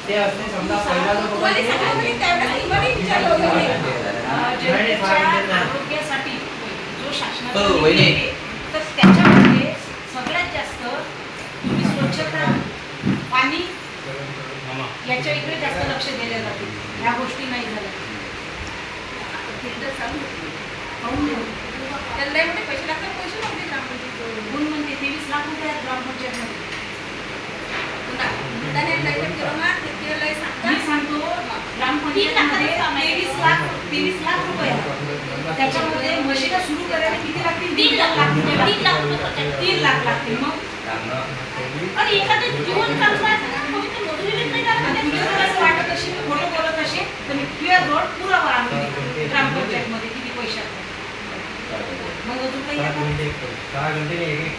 ते असणे समजा पहिला जो आरोग्यासाठी जो शासनाचा तर त्याच्यामध्ये सगळ्यात जास्त तुम्ही स्वच्छता पाणी याच्या इकडे जास्त लक्ष दिले जाते. ह्या गोष्टी नाही झाल्या पैसे लागतात. पैसे नव्हते ग्रामपंचायत म्हणून म्हणते 23 लाख रुपये आहेत ग्रामपंचायतमध्ये. मी सांगतो ग्रामपंचायतमध्ये 23 लाख रुपये त्याच्यामध्ये मशीन सुरू करायला किती लागतील? 3 लाख लागतील. 3 लाख लागतील. मग आणि एखादं जीवन असं वाटत असेल खोटं बोलत असेल तर मी क्लिअर रोड पुरावा आणून ग्रामपंचायतमध्ये किती पैशात. मग अजून काही 6 घंटे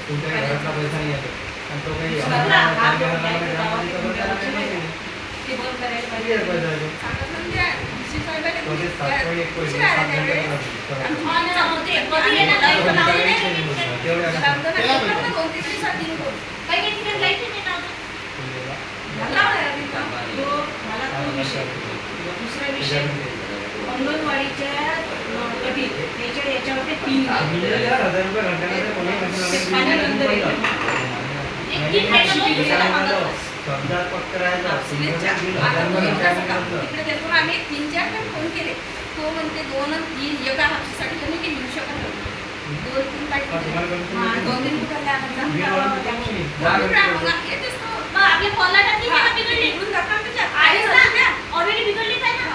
तुमच्या घरातला पैसा नाही येतो आणि तो काही ते बंद करायला पाहिजे. दुसरा विषय अंगणवाडीच्या कधी याच्यावर 3 आम्ही 3-4 फोन केले. तो म्हणते 2 आणि 3 एका हप्त्यासाठी तुम्ही येऊ शकत नाही. 2-3 आपल्या कॉलला ऑलरेडी बिघडली काय ना.